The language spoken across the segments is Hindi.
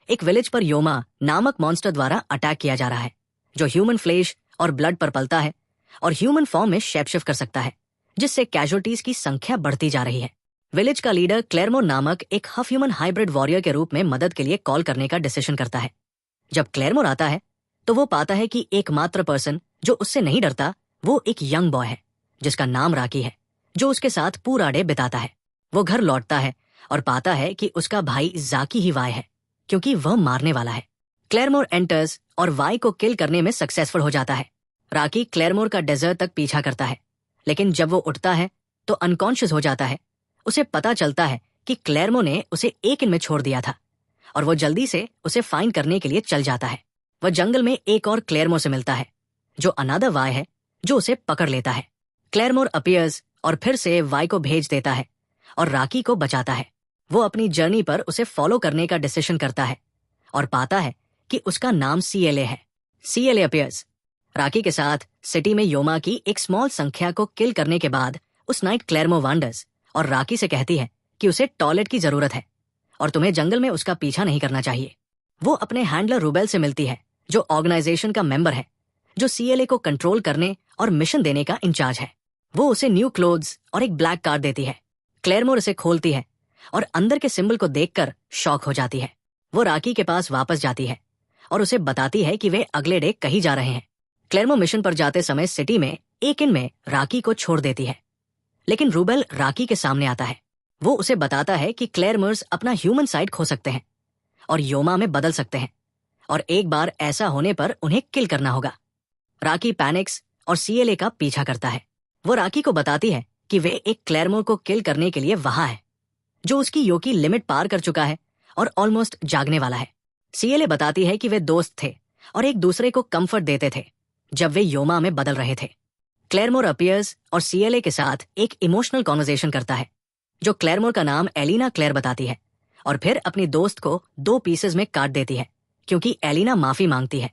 एक विलेज पर योमा नामक मॉन्स्टर द्वारा अटैक किया जा रहा है, जो ह्यूमन फ्लेश और ब्लड पर पलता है और ह्यूमन फॉर्म में शेपशिफ्ट कर सकता है, जिससे कैजुअल्टीज की संख्या बढ़ती जा रही है। विलेज का लीडर क्लेरमोर नामक एक हाफ ह्यूमन हाइब्रिड वॉरियर के रूप में मदद के लिए कॉल करने का डिसीजन करता है। जब क्लेरमोर आता है तो वो पाता है कि एकमात्र पर्सन जो उससे नहीं डरता वो एक यंग बॉय है, जिसका नाम राकी है, जो उसके साथ पूरा डे बिताता है। वो घर लौटता है और पाता है कि उसका भाई जाकी ही वाई है, क्योंकि वह मारने वाला है। क्लेरमोर एंटर्स और वाई को किल करने में सक्सेसफुल हो जाता है। राकी क्लेरमोर का डेजर्ट तक पीछा करता है, लेकिन जब वो उठता है तो अनकॉन्शियस हो जाता है। उसे पता चलता है कि क्लेरमो ने उसे एक इन में छोड़ दिया था और वो जल्दी से उसे फाइंड करने के लिए चल जाता है। वह जंगल में एक और क्लेरमो से मिलता है, जो अनादर वाई है, जो उसे पकड़ लेता है। क्लेरमोर अपीयर्स और फिर से वाई को भेज देता है और राकी को बचाता है। वो अपनी जर्नी पर उसे फॉलो करने का डिसीजन करता है और पाता है कि उसका नाम CLA है। CLA appears. राकी के साथ सिटी में योमा की एक स्मॉल संख्या को किल करने के बाद उस नाइट क्लेरमो वांडर्स और राकी से कहती है कि उसे टॉयलेट की जरूरत है और तुम्हें जंगल में उसका पीछा नहीं करना चाहिए। वो अपने हैंडलर रूबेल से मिलती है, जो ऑर्गेनाइजेशन का मेंबर है, जो CLA को कंट्रोल करने और मिशन देने का इंचार्ज है। वो उसे न्यू क्लोथ्स और एक ब्लैक कार्ड देती है। क्लेरमोर इसे खोलती है और अंदर के सिंबल को देखकर शॉक हो जाती है। वो राकी के पास वापस जाती है और उसे बताती है कि वे अगले डे कहीं जा रहे हैं। क्लेरमो मिशन पर जाते समय सिटी में एक इन में राकी को छोड़ देती है, लेकिन रूबेल राकी के सामने आता है। वो उसे बताता है कि क्लेरमर्स अपना ह्यूमन साइड खो सकते हैं और योमा में बदल सकते हैं, और एक बार ऐसा होने पर उन्हें किल करना होगा। राकी पैनिक्स और CLA का पीछा करता है। वो राकी को बताती है कि वे एक क्लेरमोर को किल करने के लिए वहां है, जो उसकी योकी लिमिट पार कर चुका है और ऑलमोस्ट जागने वाला है। CLA बताती है कि वे दोस्त थे और एक दूसरे को कंफर्ट देते थे जब वे योमा में बदल रहे थे। क्लेरमोर अपीयर्स और CLA के साथ एक इमोशनल कॉन्वर्सेशन करता है, जो क्लेरमोर का नाम एलिना क्लेर बताती है और फिर अपनी दोस्त को 2 पीसेज में काट देती है, क्योंकि एलिना माफी मांगती है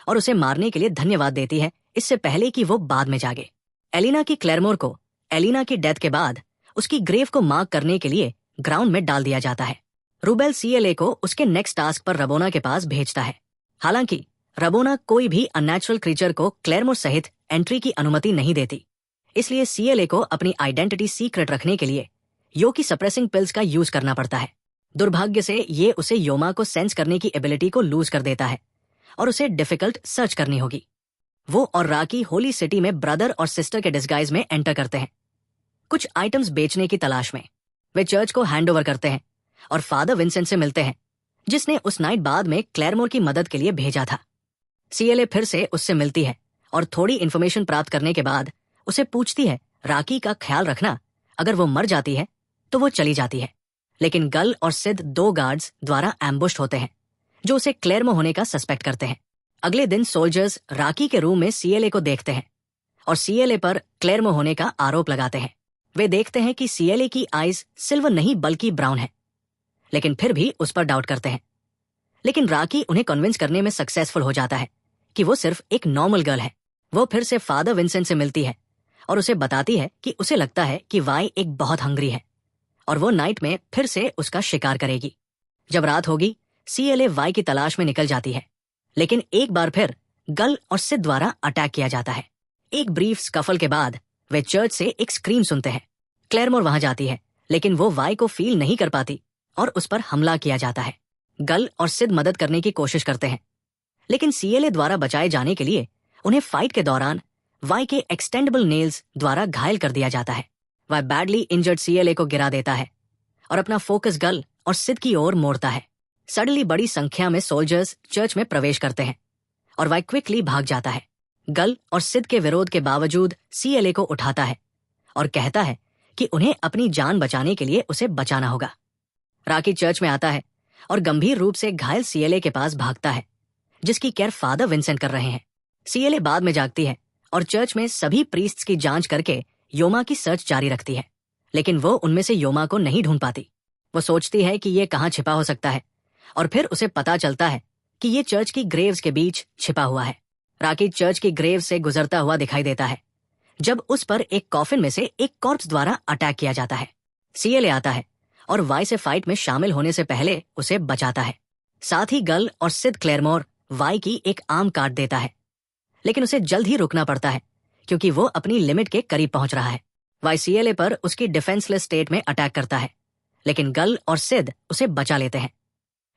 और उसे मारने के लिए धन्यवाद देती है, इससे पहले कि वो बाद में जागे। एलिना की क्लेरमोर को एलिना की डेथ के बाद उसकी ग्रेव को मार्क करने के लिए ग्राउंड में डाल दिया जाता है। रूबेल CLA को उसके नेक्स्ट टास्क पर रबोना के पास भेजता है। हालांकि रबोना कोई भी अननेचुरल क्रीचर को क्लेरमोर सहित एंट्री की अनुमति नहीं देती, इसलिए CLA को अपनी आइडेंटिटी सीक्रेट रखने के लिए योकी सप्रेसिंग पिल्स का यूज करना पड़ता है। दुर्भाग्य से ये उसे योमा को सेंस करने की एबिलिटी को लूज कर देता है और उसे डिफिकल्ट सर्च करनी होगी। वो और राकी होली सिटी में ब्रदर और सिस्टर के डिस्गाइज में एंटर करते हैं, कुछ आइटम्स बेचने की तलाश में। वे चर्च को हैंडओवर करते हैं और फादर विंसेंट से मिलते हैं, जिसने उस नाइट बाद में क्लेरमोर की मदद के लिए भेजा था। CLA फिर से उससे मिलती है और थोड़ी इन्फॉर्मेशन प्राप्त करने के बाद उसे पूछती है राकी का ख्याल रखना, अगर वो मर जाती है तो वो चली जाती है। लेकिन गल और सिद्ध 2 गार्ड्स द्वारा एम्बुश्ड होते हैं, जो उसे क्लेरमो होने का सस्पेक्ट करते हैं। अगले दिन सोल्जर्स राकी के रूम में CLA को देखते हैं और CLA पर क्लेरमो होने का आरोप लगाते हैं। वे देखते हैं कि CLA की आईज सिल्वर नहीं बल्कि ब्राउन है, लेकिन फिर भी उस पर डाउट करते हैं। लेकिन राकी उन्हें कन्विंस करने में सक्सेसफुल हो जाता है कि वो सिर्फ एक नॉर्मल गर्ल है। वो फिर से फादर विंसेंट से मिलती है और उसे बताती है कि उसे लगता है कि वाई एक बहुत हंग्री है और वो नाइट में फिर से उसका शिकार करेगी। जब रात होगी, CLA वाई की तलाश में निकल जाती है, लेकिन एक बार फिर गल और सिद्ध द्वारा अटैक किया जाता है। एक ब्रीफ स्कफल के बाद वे चर्च से एक स्क्रीम सुनते हैं। क्लेरमोर वहां जाती है, लेकिन वो वाई को फील नहीं कर पाती और उस पर हमला किया जाता है। गल और सिद्ध मदद करने की कोशिश करते हैं, लेकिन CLA द्वारा बचाए जाने के लिए उन्हें फाइट के दौरान वाई के एक्सटेंडेबल नेल्स द्वारा घायल कर दिया जाता है। वह बैडली इंजर्ड CLA को गिरा देता है और अपना फोकस गल और सिद्ध की ओर मोड़ता है। सडनली बड़ी संख्या में सोल्जर्स चर्च में प्रवेश करते हैं और वह क्विकली भाग जाता है। गल और सिद्ध के विरोध के बावजूद CLA को उठाता है और कहता है कि उन्हें अपनी जान बचाने के लिए उसे बचाना होगा। राकी चर्च में आता है और गंभीर रूप से घायल CLA के पास भागता है, जिसकी केयर फादर विंसेंट कर रहे हैं। CLA बाद में जागती है और चर्च में सभी प्रीस्ट्स की जांच करके योमा की सर्च जारी रखती है, लेकिन वो उनमें से योमा को नहीं ढूंढ पाती। वो सोचती है कि ये कहाँ छिपा हो सकता है और फिर उसे पता चलता है कि ये चर्च की ग्रेव्स के बीच छिपा हुआ है। राकी चर्च की ग्रेव से गुजरता हुआ दिखाई देता है जब उस पर एक कॉफिन में से एक कॉर्प्स द्वारा अटैक किया जाता है। CLA आता है और वाई से फाइट में शामिल होने से पहले उसे बचाता है। साथ ही गल और सिद क्लेरमोर वाई की एक आर्म काट देता है, लेकिन उसे जल्द ही रुकना पड़ता है क्योंकि वो अपनी लिमिट के करीब पहुंच रहा है। वाई सीएलए पर उसकी डिफेंसलेस स्टेट में अटैक करता है, लेकिन गल और सिद उसे बचा लेते हैं,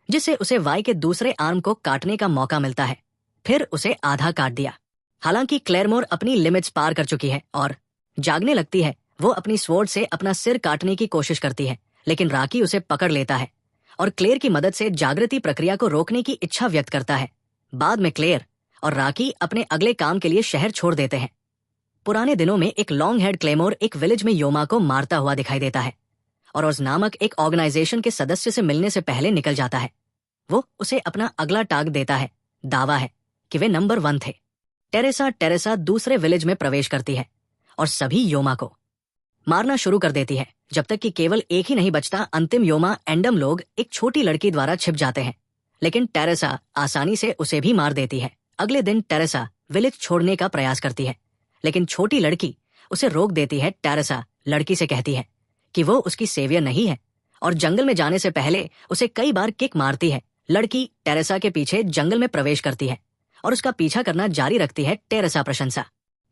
जिससे उसे वाई के दूसरे आर्म को काटने का मौका मिलता है। फिर उसे आधा काट दिया। हालांकि क्लेरमोर अपनी लिमिट्स पार कर चुकी है और जागने लगती है। वो अपनी स्वॉर्ड से अपना सिर काटने की कोशिश करती है, लेकिन राकी उसे पकड़ लेता है और क्लेयर की मदद से जागृति प्रक्रिया को रोकने की इच्छा व्यक्त करता है। बाद में क्लेयर और राकी अपने अगले काम के लिए शहर छोड़ देते हैं। पुराने दिनों में एक लॉन्ग हेड क्लेमोर एक विलेज में योमा को मारता हुआ दिखाई देता है और ओज नामक एक ऑर्गेनाइजेशन के सदस्य से मिलने से पहले निकल जाता है। वो उसे अपना अगला टास्क देता है। दावा है कि वे नंबर 1 थे। टेरेसा दूसरे विलेज में प्रवेश करती है और सभी योमा को मारना शुरू कर देती है, जब तक कि केवल एक ही नहीं बचता। अंतिम योमा एंडम लोग एक छोटी लड़की द्वारा छिप जाते हैं, लेकिन टेरेसा आसानी से उसे भी मार देती है। अगले दिन टेरेसा विलेज छोड़ने का प्रयास करती है, लेकिन छोटी लड़की उसे रोक देती है। टेरेसा लड़की से कहती है कि वो उसकी सेवियर नहीं है और जंगल में जाने से पहले उसे कई बार किक मारती है। लड़की टेरेसा के पीछे जंगल में प्रवेश करती है और उसका पीछा करना जारी रखती है। टेरेसा प्रशंसा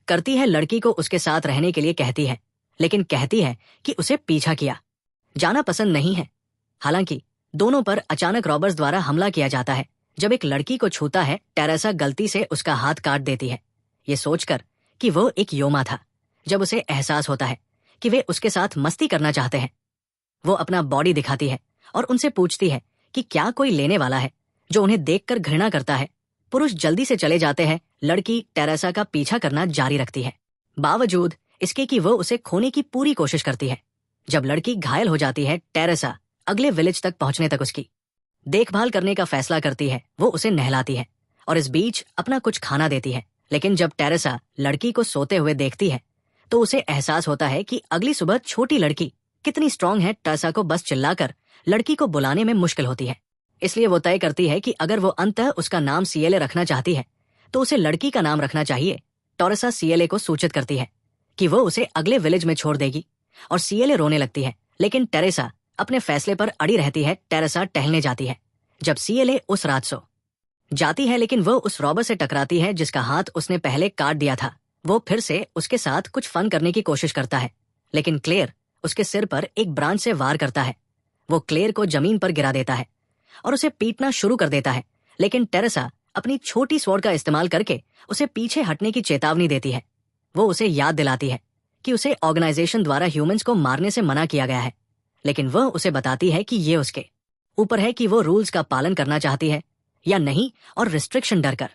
करती है, लड़की को उसके साथ रहने के लिए कहती है, लेकिन कहती है कि उसे पीछा किया जाना पसंद नहीं है। हालांकि दोनों पर अचानक रॉबर्स द्वारा हमला किया जाता है। जब एक लड़की को छूता है, टेरेसा गलती से उसका हाथ काट देती है, ये सोचकर कि वो एक योमा था। जब उसे एहसास होता है कि वे उसके साथ मस्ती करना चाहते हैं, वो अपना बॉडी दिखाती है और उनसे पूछती है कि क्या कोई लेने वाला है, जो उन्हें देखकर घृणा करता है। पुरुष जल्दी से चले जाते हैं। लड़की टेरेसा का पीछा करना जारी रखती है, बावजूद इसके कि वो उसे खोने की पूरी कोशिश करती है। जब लड़की घायल हो जाती है, टेरेसा अगले विलेज तक पहुंचने तक उसकी देखभाल करने का फैसला करती है। वो उसे नहलाती है और इस बीच अपना कुछ खाना देती है। लेकिन जब टेरेसा लड़की को सोते हुए देखती है, तो उसे एहसास होता है कि अगली सुबह छोटी लड़की कितनी स्ट्रांग है। टेरेसा को बस चिल्लाकर लड़की को बुलाने में मुश्किल होती है, इसलिए वो तय करती है कि अगर वो अंततः उसका नाम सीएलए रखना चाहती है, तो उसे लड़की का नाम रखना चाहिए। टेरेसा सीएलए को सूचित करती है कि वो उसे अगले विलेज में छोड़ देगी और सीएलए रोने लगती है, लेकिन टेरेसा अपने फैसले पर अड़ी रहती है। टेरेसा टहलने जाती है जब सीएलए उस रात सो जाती है, लेकिन वो उस रॉबर से टकराती है जिसका हाथ उसने पहले काट दिया था। वो फिर से उसके साथ कुछ फन करने की कोशिश करता है, लेकिन क्लेयर उसके सिर पर एक ब्रांच से वार करता है। वो क्लेयर को जमीन पर गिरा देता है और उसे पीटना शुरू कर देता है, लेकिन टेरेसा अपनी छोटी स्वॉर्ड का इस्तेमाल करके उसे पीछे हटने की चेतावनी देती है। वो उसे याद दिलाती है कि उसे ऑर्गेनाइजेशन द्वारा ह्यूमंस को मारने से मना किया गया है, लेकिन वह उसे बताती है कि ये उसके ऊपर है कि वो रूल्स का पालन करना चाहती है या नहीं, और रिस्ट्रिक्शन डर कर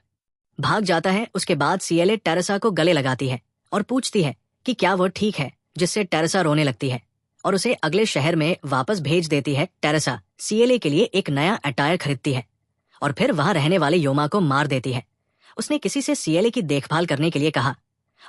भाग जाता है। उसके बाद सीएलए टेरेसा को गले लगाती है और पूछती है कि क्या वो ठीक है, जिससे टेरेसा रोने लगती है और उसे अगले शहर में वापस भेज देती है। टेरेसा सीएलए के लिए एक नया अटायर खरीदती है और फिर वहां रहने वाले योमा को मार देती है। उसने किसी से सीएलए की देखभाल करने के लिए कहा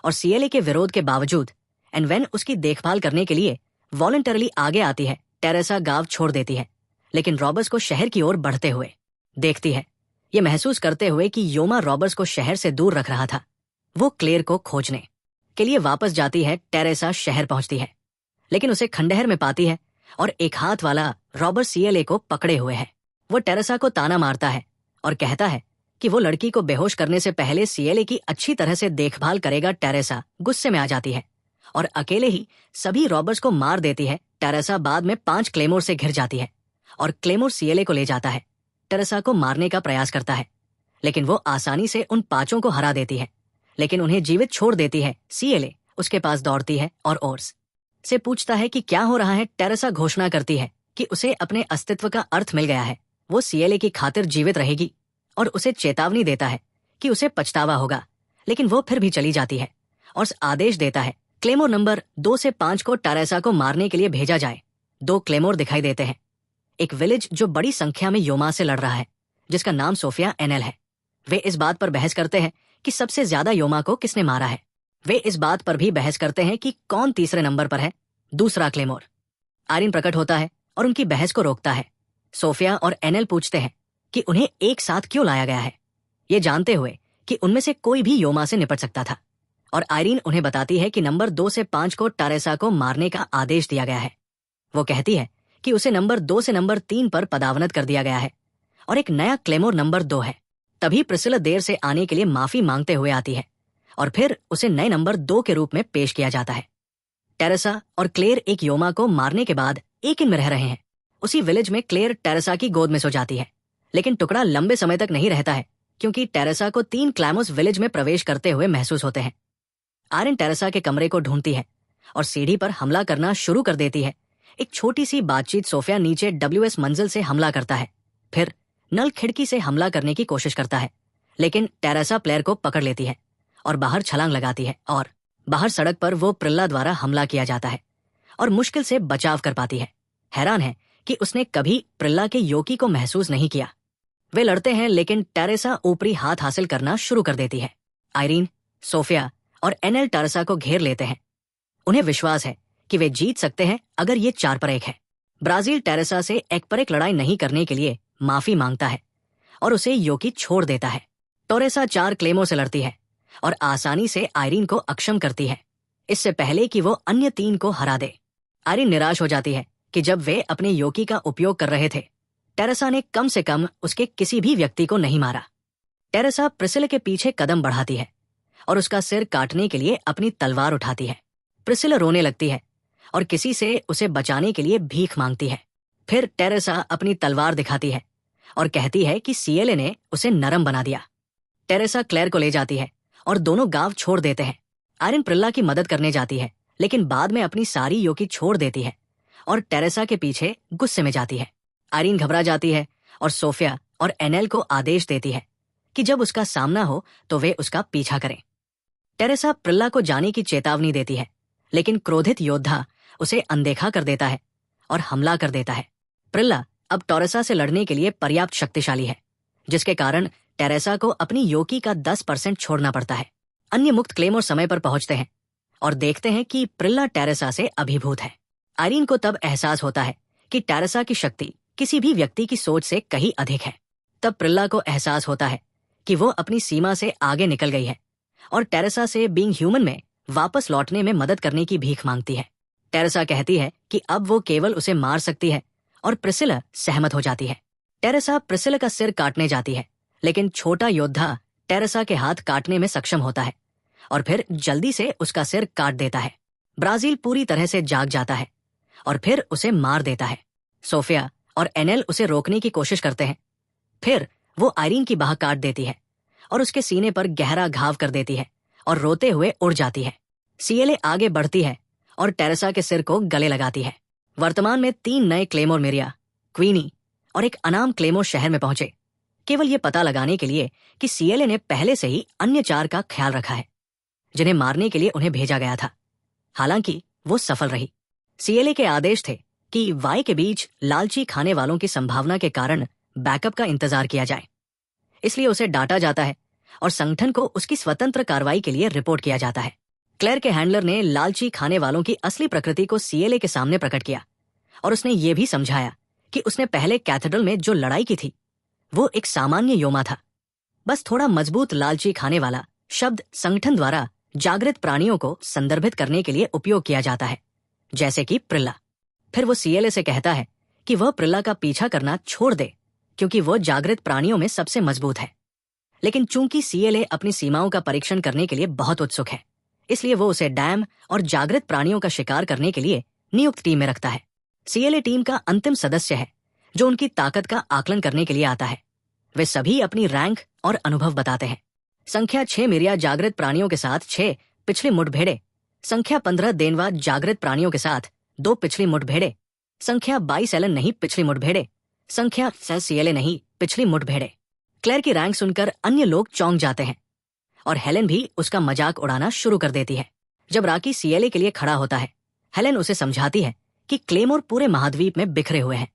और सीएलए के विरोध के बावजूद एनवेन उसकी देखभाल करने के लिए वॉलंटरली आगे आती है। टेरेसा गांव छोड़ देती है, लेकिन रॉबर्स को शहर की ओर बढ़ते हुए देखती है, ये महसूस करते हुए कि योमा रॉबर्स को शहर से दूर रख रहा था। वो क्लेयर को खोजने के लिए वापस जाती है। टेरेसा शहर पहुंचती है, लेकिन उसे खंडहर में पाती है और एक हाथ वाला रॉबर्ट सीएलए को पकड़े हुए है। वो टेरेसा को ताना मारता है और कहता है कि वो लड़की को बेहोश करने से पहले सीएलए की अच्छी तरह से देखभाल करेगा। टेरेसा गुस्से में आ जाती है और अकेले ही सभी रॉबर्स को मार देती है। टेरेसा बाद में 5 क्लेमोर से घिर जाती है और क्लेमोर सीएलए को ले जाता है। टेरेसा को मारने का प्रयास करता है, लेकिन वो आसानी से उन 5 को हरा देती है, लेकिन उन्हें जीवित छोड़ देती है। सीएलए उसके पास दौड़ती है और ओर्स से पूछता है कि क्या हो रहा है। टेरेसा घोषणा करती है कि उसे अपने अस्तित्व का अर्थ मिल गया है। वो सीएलए की खातिर जीवित रहेगी और उसे चेतावनी देता है कि उसे पछतावा होगा, लेकिन वो फिर भी चली जाती है और आदेश देता है क्लेमोर नंबर 2 से 5 को टेरेसा को मारने के लिए भेजा जाए। 2 क्लेमोर दिखाई देते हैं, एक विलेज जो बड़ी संख्या में योमा से लड़ रहा है, जिसका नाम सोफिया एनएल है। वे इस बात पर बहस करते हैं कि सबसे ज्यादा योमा को किसने मारा है। वे इस बात पर भी बहस करते हैं कि कौन तीसरे नंबर पर है, दूसरा क्लेमोर। आयरन प्रकट होता है और उनकी बहस को रोकता है। सोफिया और एनएल पूछते हैं कि उन्हें एक साथ क्यों लाया गया है, ये जानते हुए कि उनमें से कोई भी योमा से निपट सकता था। और आयरीन उन्हें बताती है कि नंबर 2 से 5 को टेरेसा को मारने का आदेश दिया गया है। वो कहती है कि उसे नंबर 2 से नंबर 3 पर पदावनत कर दिया गया है और एक नया क्लेमोर नंबर 2 है। तभी प्रिसिला देर से आने के लिए माफी मांगते हुए आती है और फिर उसे नए नंबर 2 के रूप में पेश किया जाता है। टेरेसा और क्लेयर एक योमा को मारने के बाद एक इन में रह रहे हैं। उसी विलेज में क्लेयर टेरेसा की गोद में सो जाती है, लेकिन टुकड़ा लंबे समय तक नहीं रहता है क्योंकि टेरेसा को 3 क्लैमोस विलेज में प्रवेश करते हुए महसूस होते हैं। आयरन टेरेसा के कमरे को ढूंढती है और सीढ़ी पर हमला करना शुरू कर देती है। एक छोटी सी बातचीत सोफिया नीचे WS मंजिल से हमला करता है, फिर नल खिड़की से हमला करने की कोशिश करता है, लेकिन टेरेसा प्लेयर को पकड़ लेती है और बाहर छलांग लगाती है और बाहर सड़क पर वो प्रिल्ला द्वारा हमला किया जाता है और मुश्किल से बचाव कर पाती है। हैरान है कि उसने कभी प्रिल्ला के योकी को महसूस नहीं किया। वे लड़ते हैं, लेकिन टेरेसा ऊपरी हाथ हासिल करना शुरू कर देती है। आयरीन, सोफिया और एनएल टेरेसा को घेर लेते हैं। उन्हें विश्वास है कि वे जीत सकते हैं अगर ये 4 पर 1 है। ब्राजील टेरेसा से एक पर एक लड़ाई नहीं करने के लिए माफी मांगता है और उसे योकी छोड़ देता है। टोरेसा 4 क्लेमों से लड़ती है और आसानी से आयरीन को अक्षम करती है, इससे पहले कि वो अन्य 3 को हरा दे। आयरीन निराश हो जाती है कि जब वे अपने योकी का उपयोग कर रहे थे, टेरेसा ने कम से कम उसके किसी भी व्यक्ति को नहीं मारा। टेरेसा प्रिसिला के पीछे कदम बढ़ाती है और उसका सिर काटने के लिए अपनी तलवार उठाती है। प्रिसिला रोने लगती है और किसी से उसे बचाने के लिए भीख मांगती है। फिर टेरेसा अपनी तलवार दिखाती है और कहती है कि सीएलए ने उसे नरम बना दिया। टेरेसा क्लेयर को ले जाती है और दोनों गांव छोड़ देते हैं। आयरन प्रिल्ला की मदद करने जाती है, लेकिन बाद में अपनी सारी योकी छोड़ देती है और टेरेसा के पीछे गुस्से में जाती है। आयरीन घबरा जाती है और सोफिया और एनएल को आदेश देती है कि जब उसका सामना हो तो वे उसका पीछा करें। टेरेसा प्रिल्ला को जाने की चेतावनी देती है, लेकिन क्रोधित योद्धा उसे अनदेखा कर देता है और हमला कर देता है। प्रिल्ला अब टोरेसा से लड़ने के लिए पर्याप्त शक्तिशाली है, जिसके कारण टेरेसा को अपनी योकी का 10% छोड़ना पड़ता है। अन्य मुक्त क्लेमोर समय पर पहुंचते हैं और देखते हैं कि प्रिल्ला टेरेसा से अभिभूत है। आयरीन को तब एहसास होता है कि टेरेसा की शक्ति किसी भी व्यक्ति की सोच से कहीं अधिक है। तब प्रिल्ला को एहसास होता है कि वो अपनी सीमा से आगे निकल गई है और टेरेसा से बीइंग ह्यूमन में वापस लौटने में मदद करने की भीख मांगती है। टेरेसा कहती है कि अब वो केवल उसे मार सकती है और प्रिसिला सहमत हो जाती है। टेरेसा प्रिसिला का सिर काटने जाती है, लेकिन छोटा योद्धा टेरेसा के हाथ काटने में सक्षम होता है और फिर जल्दी से उसका सिर काट देता है। ब्राजील पूरी तरह से जाग जाता है और फिर उसे मार देता है। सोफिया और एनएल उसे रोकने की कोशिश करते हैं, फिर वो आयरीन की बाह काट देती है और उसके सीने पर गहरा घाव कर देती है और रोते हुए उड़ जाती है। सीएलए आगे बढ़ती है और टेरेसा के सिर को गले लगाती है। वर्तमान में 3 नए क्लेमोर मिरिया, क्वीनी और एक अनाम क्लेमोर शहर में पहुंचे, केवल ये पता लगाने के लिए कि सीएलए ने पहले से ही अन्य 4 का ख्याल रखा है, जिन्हें मारने के लिए उन्हें भेजा गया था। हालांकि वो सफल रही। सीएलए के आदेश थे कि वाई के बीच लालची खाने वालों की संभावना के कारण बैकअप का इंतजार किया जाए, इसलिए उसे डांटा जाता है और संगठन को उसकी स्वतंत्र कार्रवाई के लिए रिपोर्ट किया जाता है। क्लेयर के हैंडलर ने लालची खाने वालों की असली प्रकृति को सीएलए के सामने प्रकट किया और उसने ये भी समझाया कि उसने पहले कैथेड्रल में जो लड़ाई की थी वो एक सामान्य योमा था। बस थोड़ा मजबूत लालची खाने वाला शब्द संगठन द्वारा जागृत प्राणियों को संदर्भित करने के लिए उपयोग किया जाता है, जैसे कि प्रिल्ला। फिर वो सीएलए से कहता है कि वह प्रिल्ला का पीछा करना छोड़ दे क्योंकि वो जागृत प्राणियों में सबसे मजबूत है। लेकिन चूंकि सीएलए अपनी सीमाओं का परीक्षण करने के लिए बहुत उत्सुक है, इसलिए वो उसे डैम और जागृत प्राणियों का शिकार करने के लिए नियुक्त टीम में रखता है। सीएलए टीम का अंतिम सदस्य है जो उनकी ताकत का आकलन करने के लिए आता है। वे सभी अपनी रैंक और अनुभव बताते हैं। संख्या 6 मिरिया जागृत प्राणियों के साथ 6 पिछली मुठभेड़े, संख्या 15 देनवा जागृत प्राणियों के साथ 2 पिछली मुठभेड़े, संख्या 22 एलन नहीं पिछली मुठभेड़े, संख्या 6 सीएलए नहीं पिछली मुठभेड़े। क्लेयर की रैंक सुनकर अन्य लोग चौंक जाते हैं और हेलेन भी उसका मजाक उड़ाना शुरू कर देती है। जब राकी सीएलए के लिए खड़ा होता है, हेलेन उसे समझाती है कि क्लेमोर पूरे महाद्वीप में बिखरे हुए हैं,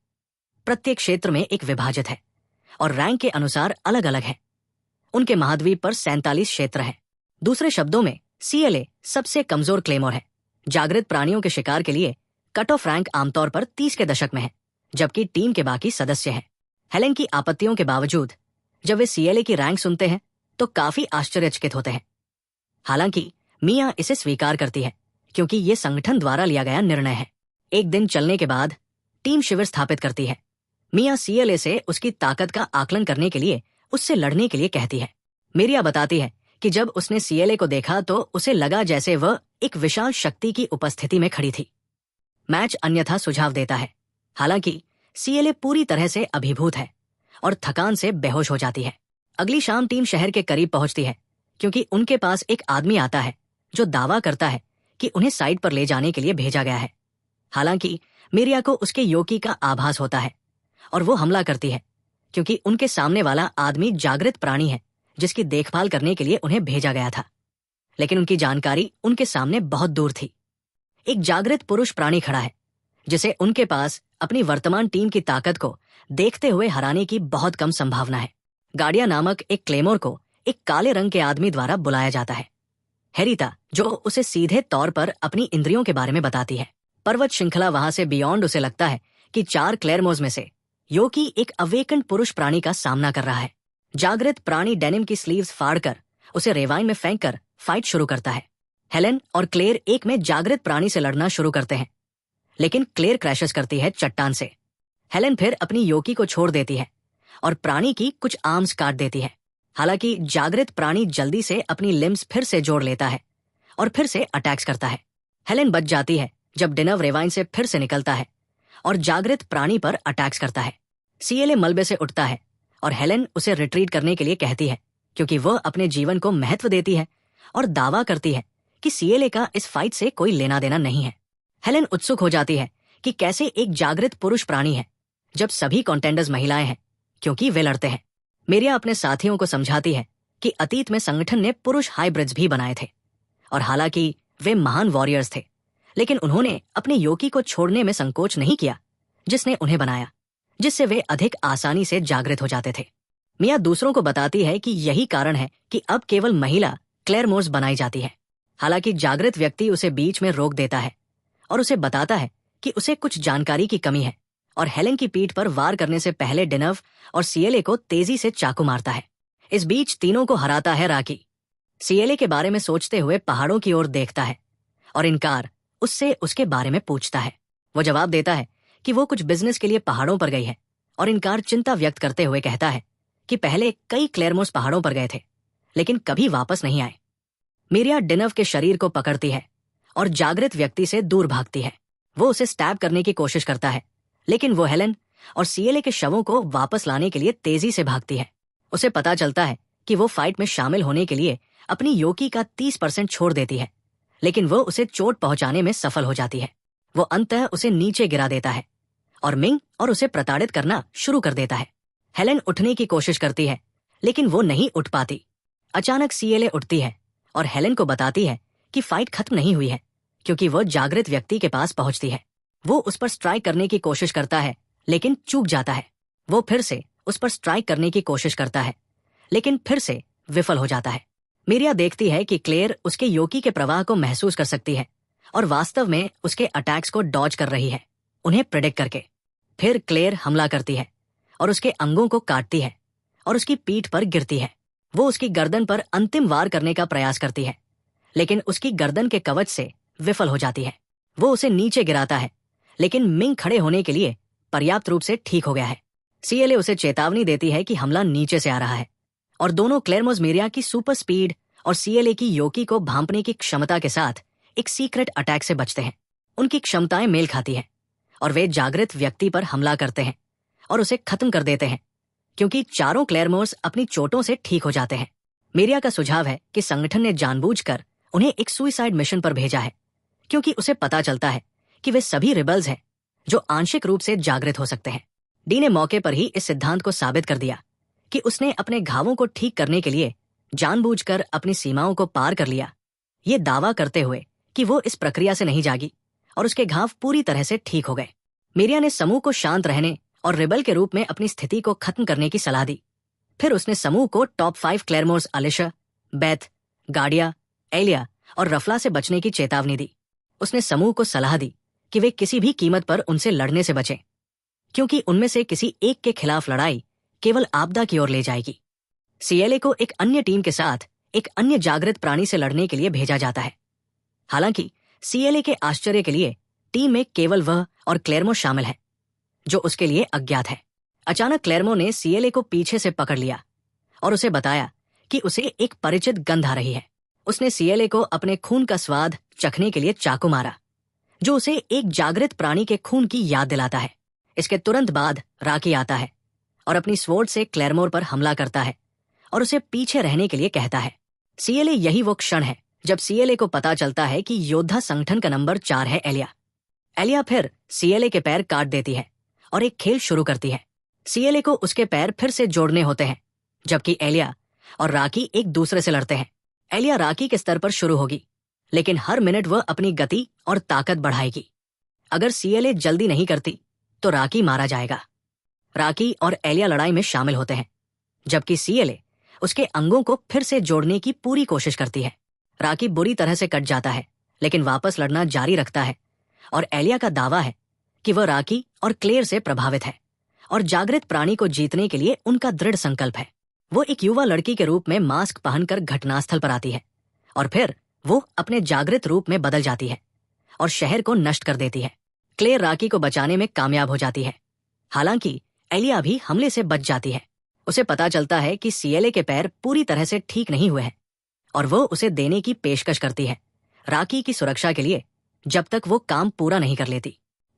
प्रत्येक क्षेत्र में एक विभाजित है और रैंक के अनुसार अलग अलग है। उनके महाद्वीप पर 47 क्षेत्र हैं। दूसरे शब्दों में सीएलए सबसे कमजोर क्लेमोर है। जागृत प्राणियों के शिकार के लिए कट ऑफ रैंक आमतौर पर 30 के दशक में है, जबकि टीम के बाकी सदस्य हैं। हेलेन की आपत्तियों के बावजूद जब वे सीएलए की रैंक सुनते हैं तो काफी आश्चर्यचकित होते हैं। हालांकि मिया इसे स्वीकार करती है क्योंकि ये संगठन द्वारा लिया गया निर्णय है। एक दिन चलने के बाद टीम शिविर स्थापित करती है। मिया सीएलए से उसकी ताकत का आकलन करने के लिए उससे लड़ने के लिए कहती है। मिरिया बताती है कि जब उसने सीएलए को देखा तो उसे लगा जैसे वह एक विशाल शक्ति की उपस्थिति में खड़ी थी। मैच अन्यथा सुझाव देता है। हालांकि सीएलए पूरी तरह से अभिभूत है और थकान से बेहोश हो जाती है। अगली शाम टीम शहर के करीब पहुंचती है क्योंकि उनके पास एक आदमी आता है जो दावा करता है कि उन्हें साइट पर ले जाने के लिए भेजा गया है। हालांकि मिरिया को उसके योकी का आभास होता है और वो हमला करती है क्योंकि उनके सामने वाला आदमी जागृत प्राणी है जिसकी देखभाल करने के लिए उन्हें भेजा गया था। लेकिन उनकी जानकारी उनके सामने बहुत दूर थी। एक जागृत पुरुष प्राणी खड़ा है जिसे उनके पास अपनी वर्तमान टीम की ताकत को देखते हुए हराने की बहुत कम संभावना है। गार्डिया नामक एक क्लेमोर को एक काले रंग के आदमी द्वारा बुलाया जाता है। हेरिता जो उसे सीधे तौर पर अपनी इंद्रियों के बारे में बताती है। पर्वत श्रृंखला वहां से बियॉन्ड उसे लगता है कि 4 क्लेरमोज में से योकी एक अवेकन पुरुष प्राणी का सामना कर रहा है। जागृत प्राणी डेनिम की स्लीव्स फाड़कर उसे रेवाइन में फेंककर फाइट शुरू करता है। हेलेन और क्लेयर एक में जागृत प्राणी से लड़ना शुरू करते हैं, लेकिन क्लेयर क्रैशेस करती है चट्टान से। हेलेन फिर अपनी योकी को छोड़ देती है और प्राणी की कुछ आर्म्स काट देती है। हालांकि जागृत प्राणी जल्दी से अपनी लिम्स फिर से जोड़ लेता है और फिर से अटैक्स करता है। हेलेन बच जाती है जब डिनव रेवाइन से फिर से निकलता है और जागृत प्राणी पर अटैक्स करता है। सीएलए मलबे से उठता है और हेलेन उसे रिट्रीट करने के लिए कहती है क्योंकि वह अपने जीवन को महत्व देती है और दावा करती है कि सीएलए का इस फाइट से कोई लेना देना नहीं है। हेलेन उत्सुक हो जाती है कि कैसे एक जागृत पुरुष प्राणी है जब सभी कॉन्टेंडर्स महिलाएं हैं, क्योंकि वे लड़ते हैं। मिरिया अपने साथियों को समझाती है कि अतीत में संगठन ने पुरुष हाइब्रिड्स भी बनाए थे और हालांकि वे महान वॉरियर्स थे, लेकिन उन्होंने अपने योकी को छोड़ने में संकोच नहीं किया जिसने उन्हें बनाया, जिससे वे अधिक आसानी से जागृत हो जाते थे। मिया दूसरों को बताती है कि यही कारण है कि अब केवल महिला क्लेरमोर्स बनाई जाती है। हालांकि जागृत व्यक्ति उसे बीच में रोक देता है और उसे बताता है कि उसे कुछ जानकारी की कमी है और हेलेन की पीठ पर वार करने से पहले डिनव और सीएलए को तेजी से चाकू मारता है। इस बीच तीनों को हराता है राकी। सीएलए के बारे में सोचते हुए पहाड़ों की ओर देखता है और इनकार उससे उसके बारे में पूछता है। वो जवाब देता है कि वो कुछ बिजनेस के लिए पहाड़ों पर गई है और इनकार चिंता व्यक्त करते हुए कहता है कि पहले कई क्लेरमोस पहाड़ों पर गए थे लेकिन कभी वापस नहीं आए। मिरिया डिनव के शरीर को पकड़ती है और जागृत व्यक्ति से दूर भागती है। वो उसे स्टैब करने की कोशिश करता है, लेकिन वो हेलेन और सीएलए के शवों को वापस लाने के लिए तेजी से भागती है। उसे पता चलता है कि वो फाइट में शामिल होने के लिए अपनी योकी का 30% छोड़ देती है, लेकिन वो उसे चोट पहुंचाने में सफल हो जाती है। वो अंततः उसे नीचे गिरा देता है और मिंग और उसे प्रताड़ित करना शुरू कर देता है। हेलेन उठने की कोशिश करती है, लेकिन वो नहीं उठ पाती। अचानक सीएलए उठती है और हेलेन को बताती है कि फाइट खत्म नहीं हुई है, क्योंकि वो जागृत व्यक्ति के पास पहुंचती है। वो उस पर स्ट्राइक करने की कोशिश करता है, लेकिन चूक जाता है। वो फिर से उस पर स्ट्राइक करने की कोशिश करता है, लेकिन फिर से विफल हो जाता है। मिरिया देखती है कि क्लेयर उसके योकी के प्रवाह को महसूस कर सकती है और वास्तव में उसके अटैक्स को डॉज कर रही है, उन्हें प्रेडिक्ट करके। फिर क्लेयर हमला करती है और उसके अंगों को काटती है और उसकी पीठ पर गिरती है। वो उसकी गर्दन पर अंतिम वार करने का प्रयास करती है, लेकिन उसकी गर्दन के कवच से विफल हो जाती है। वो उसे नीचे गिराता है, लेकिन मिंग खड़े होने के लिए पर्याप्त रूप से ठीक हो गया है। सीएलए उसे चेतावनी देती है कि हमला नीचे से आ रहा है और दोनों क्लेरमोस मिरिया की सुपर स्पीड और सीएलए की योकी को भांपने की क्षमता के साथ एक सीक्रेट अटैक से बचते हैं। उनकी क्षमताएं मेल खाती हैं और वे जागृत व्यक्ति पर हमला करते हैं और उसे खत्म कर देते हैं, क्योंकि चारों क्लेरमोस अपनी चोटों से ठीक हो जाते हैं। मिरिया का सुझाव है कि संगठन ने जानबूझकर उन्हें एक सुइसाइड मिशन पर भेजा है, क्योंकि उसे पता चलता है कि वे सभी रिबल्स हैं जो आंशिक रूप से जागृत हो सकते हैं। डी ने मौके पर ही इस सिद्धांत को साबित कर दिया कि उसने अपने घावों को ठीक करने के लिए जानबूझकर अपनी सीमाओं को पार कर लिया, ये दावा करते हुए कि वो इस प्रक्रिया से नहीं जागी और उसके घाव पूरी तरह से ठीक हो गए। मिरिया ने समूह को शांत रहने और रिबल के रूप में अपनी स्थिति को खत्म करने की सलाह दी। फिर उसने समूह को टॉप 5 क्लेरमोर्स अलिशा, बेथ, गार्डिया, एलिया और रफला से बचने की चेतावनी दी। उसने समूह को सलाह दी कि वे किसी भी कीमत पर उनसे लड़ने से बचें, क्योंकि उनमें से किसी एक के खिलाफ लड़ाई केवल आपदा की ओर ले जाएगी। सीएलए को एक अन्य टीम के साथ एक अन्य जागृत प्राणी से लड़ने के लिए भेजा जाता है। हालांकि सीएलए के आश्चर्य के लिए टीम में केवल वह और क्लेरमो शामिल है, जो उसके लिए अज्ञात है। अचानक क्लेरमो ने सीएलए को पीछे से पकड़ लिया और उसे बताया कि उसे एक परिचित गंध आ रही है। उसने सीएलए को अपने खून का स्वाद चखने के लिए चाकू मारा, जो उसे एक जागृत प्राणी के खून की याद दिलाता है। इसके तुरंत बाद राकी आता है और अपनी स्वॉर्ड से क्लेरमोर पर हमला करता है और उसे पीछे रहने के लिए कहता है। सीएलए यही वो क्षण है जब सीएलए को पता चलता है कि योद्धा संगठन का नंबर 4 है एलिया। एलिया फिर सीएलए के पैर काट देती है और एक खेल शुरू करती है। सीएलए को उसके पैर फिर से जोड़ने होते हैं, जबकि एलिया और राकी एक दूसरे से लड़ते हैं। एलिया राकी के स्तर पर शुरू होगी, लेकिन हर मिनट वह अपनी गति और ताकत बढ़ाएगी। अगर सीएलए जल्दी नहीं करती तो राकी मारा जाएगा। राकी और एलिया लड़ाई में शामिल होते हैं, जबकि सीएलए उसके अंगों को फिर से जोड़ने की पूरी कोशिश करती है। राकी बुरी तरह से कट जाता है, लेकिन वापस लड़ना जारी रखता है और एलिया का दावा है कि वह राकी और क्लेयर से प्रभावित है और जागृत प्राणी को जीतने के लिए उनका दृढ़ संकल्प है। वो एक युवा लड़की के रूप में मास्क पहनकर घटनास्थल पर आती है और फिर वो अपने जागृत रूप में बदल जाती है और शहर को नष्ट कर देती है। क्लेयर राकी को बचाने में कामयाब हो जाती है, हालांकि एलिया भी हमले से बच जाती है। उसे पता चलता है कि सीएलए के पैर पूरी तरह से ठीक नहीं हुए हैं और वो उसे देने की पेशकश करती है राकी की सुरक्षा के लिए, जब तक वो काम पूरा नहीं कर लेती।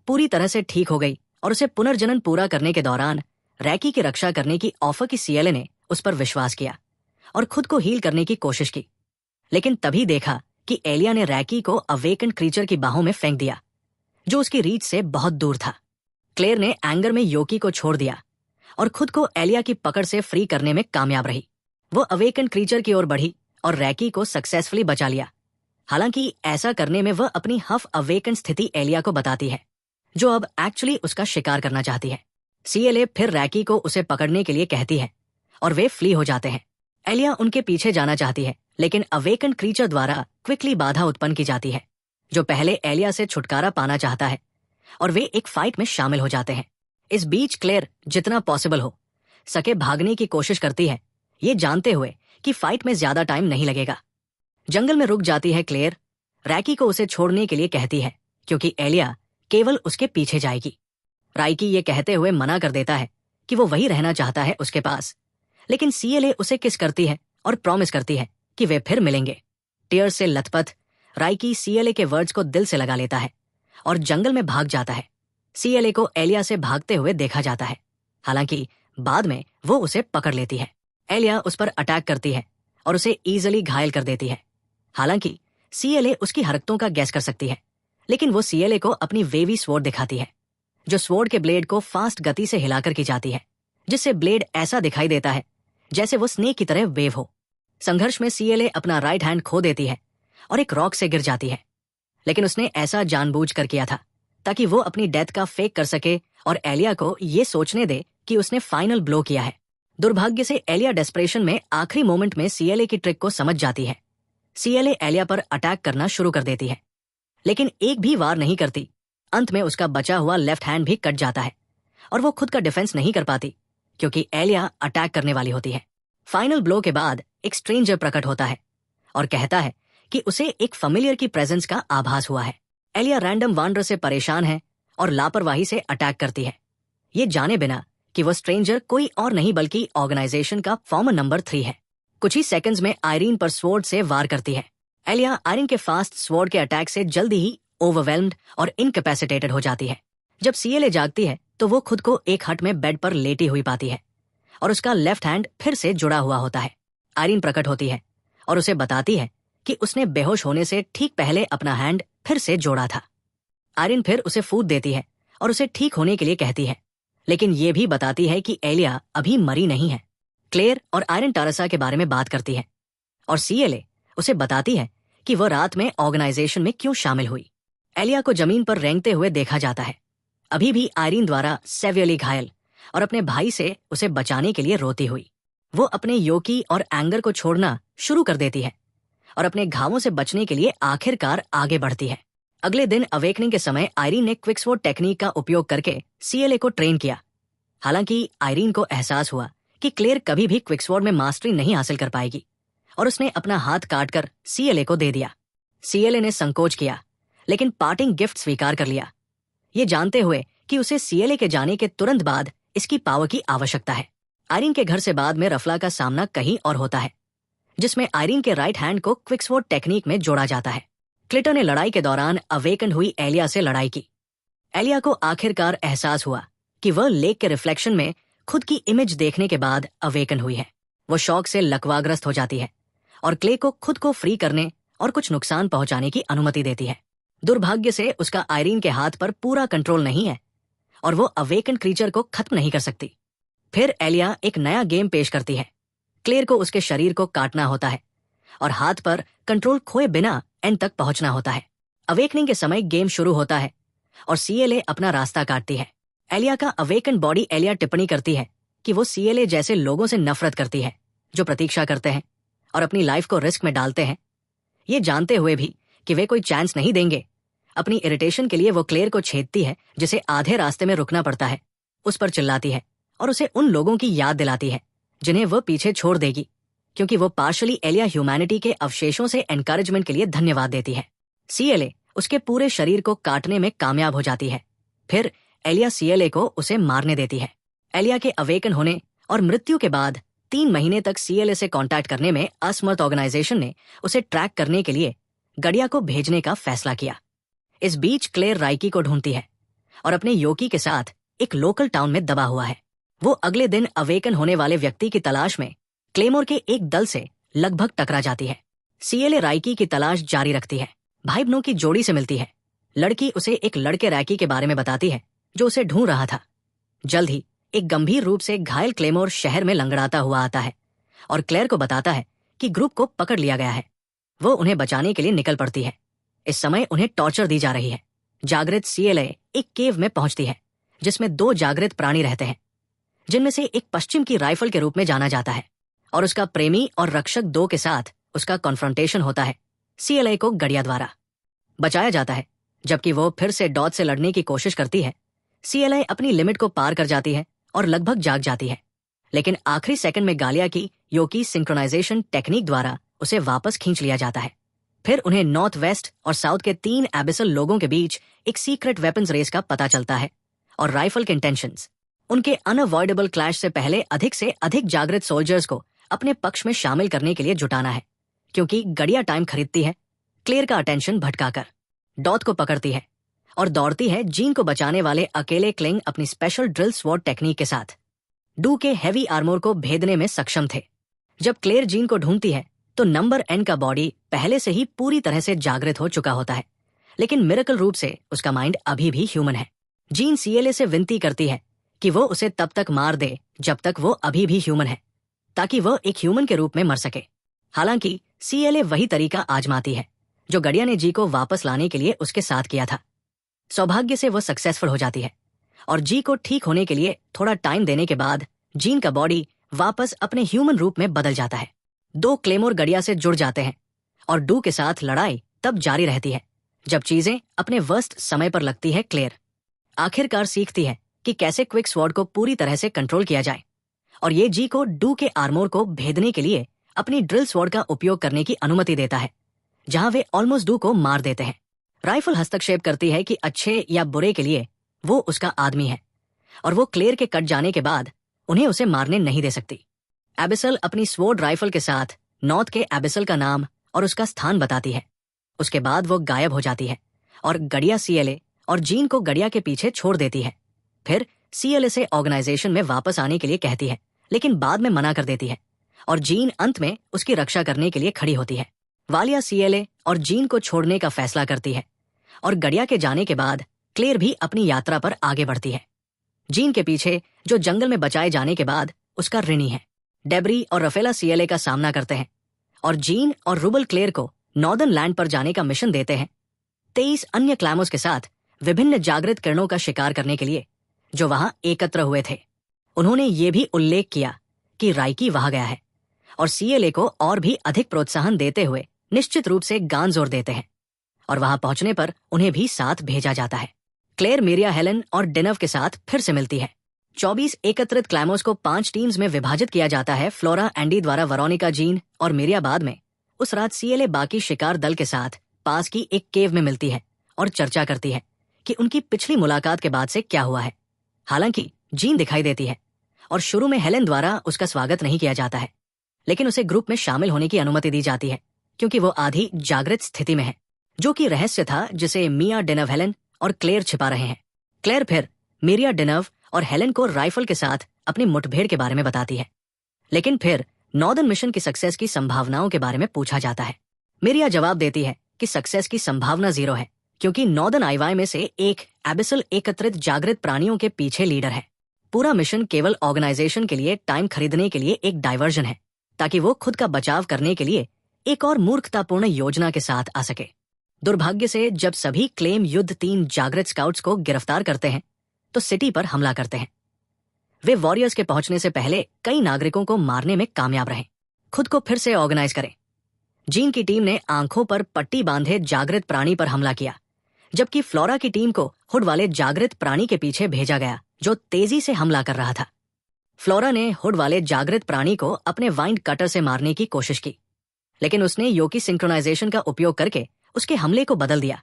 पूरी तरह से ठीक हो गई और उसे पुनर्जनन पूरा करने के दौरान रैकी की रक्षा करने की ऑफर की सीएलए ने उस पर विश्वास किया और खुद को हील करने की कोशिश की, लेकिन तभी देखा कि एलिया ने रैकी को अवेकेंड क्रीचर की बाहों में फेंक दिया, जो उसकी रीच से बहुत दूर था। क्लेयर ने एंगर में योकी को छोड़ दिया और खुद को एलिया की पकड़ से फ्री करने में कामयाब रही। वो अवेकेंड क्रीचर की ओर बढ़ी और रैकी को सक्सेसफुली बचा लिया। हालांकि ऐसा करने में वह अपनी हफ अवेकेंड स्थिति एलिया को बताती है, जो अब एक्चुअली उसका शिकार करना चाहती है। सीएलए फिर रैकी को उसे पकड़ने के लिए कहती है और वे फ्ली हो जाते हैं। एलिया उनके पीछे जाना चाहती है, लेकिन अवेकेंड क्रीचर द्वारा क्विकली बाधा उत्पन्न की जाती है, जो पहले एलिया से छुटकारा पाना चाहता है, और वे एक फाइट में शामिल हो जाते हैं। इस बीच क्लेयर जितना पॉसिबल हो सके भागने की कोशिश करती है, ये जानते हुए कि फाइट में ज्यादा टाइम नहीं लगेगा। जंगल में रुक जाती है क्लेयर। रैकी को उसे छोड़ने के लिए कहती है क्योंकि एलिया केवल उसके पीछे जाएगी। राइकी ये कहते हुए मना कर देता है कि वो वही रहना चाहता है उसके पास, लेकिन सीएलए उसे किस करती है और प्रॉमिस करती है कि वे फिर मिलेंगे। टीयर्स से लथपथ राइकी सीएलए के वर्ड्स को दिल से लगा लेता है और जंगल में भाग जाता है। सीएलए को एलिया से भागते हुए देखा जाता है, हालांकि बाद में वो उसे पकड़ लेती है। एलिया उस पर अटैक करती है और उसे ईजिली घायल कर देती है। हालांकि सीएलए उसकी हरकतों का गैस कर सकती है, लेकिन वो सीएलए को अपनी वेवी स्वॉर्ड दिखाती है, जो स्वॉर्ड के ब्लेड को फास्ट गति से हिलाकर की जाती है, जिससे ब्लेड ऐसा दिखाई देता है जैसे वो स्नेक की तरह वेव हो। संघर्ष में सीएलए अपना राइट हैंड खो देती है और एक रॉक से गिर जाती है, लेकिन उसने ऐसा जानबूझकर किया था ताकि वो अपनी डेथ का फेक कर सके और एलिया को ये सोचने दे कि उसने फाइनल ब्लो किया है। दुर्भाग्य से एलिया डेस्परेशन में आखिरी मोमेंट में सीएलए की ट्रिक को समझ जाती है। सीएलए एलिया पर अटैक करना शुरू कर देती है, लेकिन एक भी वार नहीं करती। अंत में उसका बचा हुआ लेफ्ट हैंड भी कट जाता है और वो खुद का डिफेंस नहीं कर पाती क्योंकि एलिया अटैक करने वाली होती है। फाइनल ब्लो के बाद एक स्ट्रेंजर प्रकट होता है और कहता है कि उसे एक फैमिलियर की प्रेजेंस का आभास हुआ है। एलिया रैंडम वांडर से परेशान है और लापरवाही से अटैक करती है, ये जाने बिना कि वो स्ट्रेंजर कोई और नहीं बल्कि ऑर्गेनाइजेशन का फॉर्मर नंबर 3 है। कुछ ही सेकंड्स में आयरीन पर स्वॉर्ड से वार करती है। एलिया आयरीन के फास्ट स्वॉर्ड के अटैक से जल्दी ही ओवरवेल्म्ड और इनकैपेसिटेटेड हो जाती है। जब सीएलए जागती है तो वो खुद को एक हट में बेड पर लेटी हुई पाती है और उसका लेफ्ट हैंड फिर से जुड़ा हुआ होता है। आयरीन प्रकट होती है और उसे बताती है कि उसने बेहोश होने से ठीक पहले अपना हैंड फिर से जोड़ा था। आयरीन फिर उसे फूद देती है और उसे ठीक होने के लिए कहती है, लेकिन ये भी बताती है कि एलिया अभी मरी नहीं है। क्लेयर और आयरन टारसा के बारे में बात करती है और सीएलए उसे बताती है कि वह रात में ऑर्गेनाइजेशन में क्यों शामिल हुई। एलिया को जमीन पर रेंगते हुए देखा जाता है, अभी भी आयरीन द्वारा सेवियरली घायल और अपने भाई से उसे बचाने के लिए रोती हुई। वो अपने योकी और एंगर को छोड़ना शुरू कर देती है और अपने घावों से बचने के लिए आखिरकार आगे बढ़ती है। अगले दिन अवेकनिंग के समय आयरीन ने क्विकस्वॉर्ड टेक्निक का उपयोग करके सीएलए को ट्रेन किया। हालांकि आयरीन को एहसास हुआ कि क्लेयर कभी भी क्विकस्वॉर्ड में मास्टरी नहीं हासिल कर पाएगी और उसने अपना हाथ काटकर सीएलए को दे दिया। सीएलए ने संकोच किया, लेकिन पार्टिंग गिफ्ट स्वीकार कर लिया, ये जानते हुए कि उसे सीएलए के जाने के तुरंत बाद इसकी पावर की आवश्यकता है। आयरीन के घर से बाद में रफला का सामना कहीं और होता है, जिसमें आयरीन के राइट हैंड को क्विकसवॉर्ड टेक्निक में जोड़ा जाता है। क्लिटर ने लड़ाई के दौरान अवेकन हुई एलिया से लड़ाई की। एलिया को आखिरकार एहसास हुआ कि वह लेक के रिफ्लेक्शन में खुद की इमेज देखने के बाद अवेकन हुई है। वो शौक से लकवाग्रस्त हो जाती है और क्ले को खुद को फ्री करने और कुछ नुकसान पहुंचाने की अनुमति देती है। दुर्भाग्य से उसका आयरीन के हाथ पर पूरा कंट्रोल नहीं है और वो अवेकन क्रीचर को खत्म नहीं कर सकती। फिर एलिया एक नया गेम पेश करती है। क्लेयर को उसके शरीर को काटना होता है और हाथ पर कंट्रोल खोए बिना एंड तक पहुंचना होता है। अवेकनिंग के समय गेम शुरू होता है और सीएलए अपना रास्ता काटती है। एलिया का अवेकन बॉडी एलिया टिप्पणी करती है कि वो सीएलए जैसे लोगों से नफरत करती है जो प्रतीक्षा करते हैं और अपनी लाइफ को रिस्क में डालते हैं, ये जानते हुए भी कि वे कोई चांस नहीं देंगे। अपनी इरिटेशन के लिए वो क्लेयर को छेदती है, जिसे आधे रास्ते में रुकना पड़ता है। उस पर चिल्लाती है और उसे उन लोगों की याद दिलाती है जिन्हें वह पीछे छोड़ देगी, क्योंकि वो पार्शली एलिया ह्यूमैनिटी के अवशेषों से एनकरेजमेंट के लिए धन्यवाद देती है। सीएलए उसके पूरे शरीर को काटने में कामयाब हो जाती है। फिर एलिया सीएलए को उसे मारने देती है। एलिया के अवेकन होने और मृत्यु के बाद 3 महीने तक सीएलए से कांटेक्ट करने में असमर्थ ऑर्गेनाइजेशन ने उसे ट्रैक करने के लिए गड़िया को भेजने का फैसला किया। इस बीच क्लेयर राइकी को ढूंढती है और अपने योकी के साथ एक लोकल टाउन में दबा हुआ है। वो अगले दिन अवेकन होने वाले व्यक्ति की तलाश में क्लेमोर के एक दल से लगभग टकरा जाती है। सीएलए राइकी की तलाश जारी रखती है। भाई बहनों की जोड़ी से मिलती है। लड़की उसे एक लड़के रैकी के बारे में बताती है जो उसे ढूंढ रहा था। जल्द ही एक गंभीर रूप से घायल क्लेमोर शहर में लंगड़ाता हुआ आता है और क्लेयर को बताता है कि ग्रुप को पकड़ लिया गया है। वो उन्हें बचाने के लिए निकल पड़ती है। इस समय उन्हें टॉर्चर दी जा रही है। जागृत सीएलए एक केव में पहुंचती है जिसमें 2 जागृत प्राणी रहते हैं, जिनमें से एक पश्चिम की राइफल के रूप में जाना जाता है और उसका प्रेमी और रक्षक 2 के साथ उसका कॉन्फ्रंटेशन होता है। सीएलए को गड़िया द्वारा बचाया जाता है, जबकि वो फिर से डॉट से लड़ने की कोशिश करती है। सीएलए अपनी लिमिट को पार कर जाती है और लगभग जाग जाती है, लेकिन आखिरी सेकंड में गालिया की योकी सिंक्रोनाइजेशन टेक्निक द्वारा उसे वापस खींच लिया जाता है। फिर उन्हें नॉर्थ वेस्ट और साउथ के 3 एबिसल लोगों के बीच एक सीक्रेट वेपन्स रेस का पता चलता है और राइफल के इंटेंशंस उनके अनअवॉइडेबल क्लैश से पहले अधिक से अधिक जागृत सोल्जर्स को अपने पक्ष में शामिल करने के लिए जुटाना है। क्योंकि गड़िया टाइम खरीदती है, क्लेयर का अटेंशन भटकाकर डॉट को पकड़ती है और दौड़ती है जीन को बचाने वाले अकेले क्लिंग अपनी स्पेशल ड्रिल स्वॉर्ड टेक्निक के साथ। डू के हैवी आर्मोर को भेदने में सक्षम थे। जब क्लेयर जीन को ढूंढती है तो नंबर एन का बॉडी पहले से ही पूरी तरह से जागृत हो चुका होता है, लेकिन मिरेकल रूप से उसका माइंड अभी भी ह्यूमन है। जीन सीएलए से विनती करती है कि वो उसे तब तक मार दे जब तक वो अभी भी ह्यूमन है, ताकि वह एक ह्यूमन के रूप में मर सके। हालांकि सीएलए वही तरीका आजमाती है जो गड़िया ने जी को वापस लाने के लिए उसके साथ किया था। सौभाग्य से वो सक्सेसफुल हो जाती है और जी को ठीक होने के लिए थोड़ा टाइम देने के बाद जीन का बॉडी वापस अपने ह्यूमन रूप में बदल जाता है। 2 क्लेमोर गड़िया से जुड़ जाते हैं और डू के साथ लड़ाई तब जारी रहती है जब चीजें अपने वर्स्ट समय पर लगती है। क्लेयर आखिरकार सीखती है कि कैसे क्विक स्वॉर्ड को पूरी तरह से कंट्रोल किया जाए और ये जी को डू के आर्मोर को भेदने के लिए अपनी ड्रिल स्वॉर्ड का उपयोग करने की अनुमति देता है, जहां वे ऑलमोस्ट डू को मार देते हैं। राइफल हस्तक्षेप करती है कि अच्छे या बुरे के लिए वो उसका आदमी है और वो क्लेयर के कट जाने के बाद उन्हें उसे मारने नहीं दे सकती। एबिसल अपनी स्वॉर्ड राइफल के साथ नॉर्थ के एबिसल का नाम और उसका स्थान बताती है। उसके बाद वो गायब हो जाती है और गड़िया सीएलए और जीन को गड़िया के पीछे छोड़ देती है। फिर सीएलए से ऑर्गेनाइजेशन में वापस आने के लिए कहती है, लेकिन बाद में मना कर देती है और जीन अंत में उसकी रक्षा करने के लिए खड़ी होती है। वालिया सीएलए और जीन को छोड़ने का फैसला करती है और गड़िया के जाने के बाद क्लेयर भी अपनी यात्रा पर आगे बढ़ती है। जीन के पीछे जो जंगल में बचाए जाने के बाद उसका ऋणी है। डेबरी और रफेला सीएलए का सामना करते हैं और जीन और रूबल क्लेयर को नॉर्दर्न लैंड पर जाने का मिशन देते हैं 23 अन्य क्लैमोस के साथ विभिन्न जागृत किरणों का शिकार करने के लिए जो वहां एकत्र हुए थे। उन्होंने ये भी उल्लेख किया कि राइकी वहां गया है और सीएलए को और भी अधिक प्रोत्साहन देते हुए निश्चित रूप से गान जोर देते हैं और वहां पहुंचने पर उन्हें भी साथ भेजा जाता है। क्लेयर मेरिया हेलन और डेनव के साथ फिर से मिलती है। 24 एकत्रित क्लैमोस को 5 टीम्स में विभाजित किया जाता है। फ्लोरा एंडी द्वारा वरोनिका, जीन और मेरिया बाद में उस रात सीएलए बाकी शिकार दल के साथ पास की एक केव में मिलती है और चर्चा करती है कि उनकी पिछली मुलाकात के बाद से क्या हुआ है। हालांकि जीन दिखाई देती है और शुरू में हेलेन द्वारा उसका स्वागत नहीं किया जाता है, लेकिन उसे ग्रुप में शामिल होने की अनुमति दी जाती है क्योंकि वो आधी जागृत स्थिति में है, जो कि रहस्य था जिसे मिया डेनव हेलेन और क्लेयर छिपा रहे हैं। क्लेयर फिर मिरिया डेनव और हेलेन को राइफल के साथ अपनी मुठभेड़ के बारे में बताती है, लेकिन फिर नॉर्दर्न मिशन की सक्सेस की संभावनाओं के बारे में पूछा जाता है। मिरिया जवाब देती है कि सक्सेस की संभावना 0 है क्योंकि नॉर्दर्न आईवाई में से एक एबिसल एकत्रित जागृत प्राणियों के पीछे लीडर है। पूरा मिशन केवल ऑर्गेनाइजेशन के लिए टाइम खरीदने के लिए एक डाइवर्जन है ताकि वो खुद का बचाव करने के लिए एक और मूर्खतापूर्ण योजना के साथ आ सके। दुर्भाग्य से जब सभी क्लेम युद्ध 3 जागृत स्काउट्स को गिरफ्तार करते हैं तो सिटी पर हमला करते हैं। वे वॉरियर्स के पहुंचने से पहले कई नागरिकों को मारने में कामयाब रहे। खुद को फिर से ऑर्गेनाइज करें। जीन की टीम ने आंखों पर पट्टी बांधे जागृत प्राणी पर हमला किया, जबकि फ्लोरा की टीम को हुड वाले जागृत प्राणी के पीछे भेजा गया जो तेजी से हमला कर रहा था। फ्लोरा ने हुड वाले जागृत प्राणी को अपने वाइंड कटर से मारने की कोशिश की, लेकिन उसने योकी सिंक्रोनाइजेशन का उपयोग करके उसके हमले को बदल दिया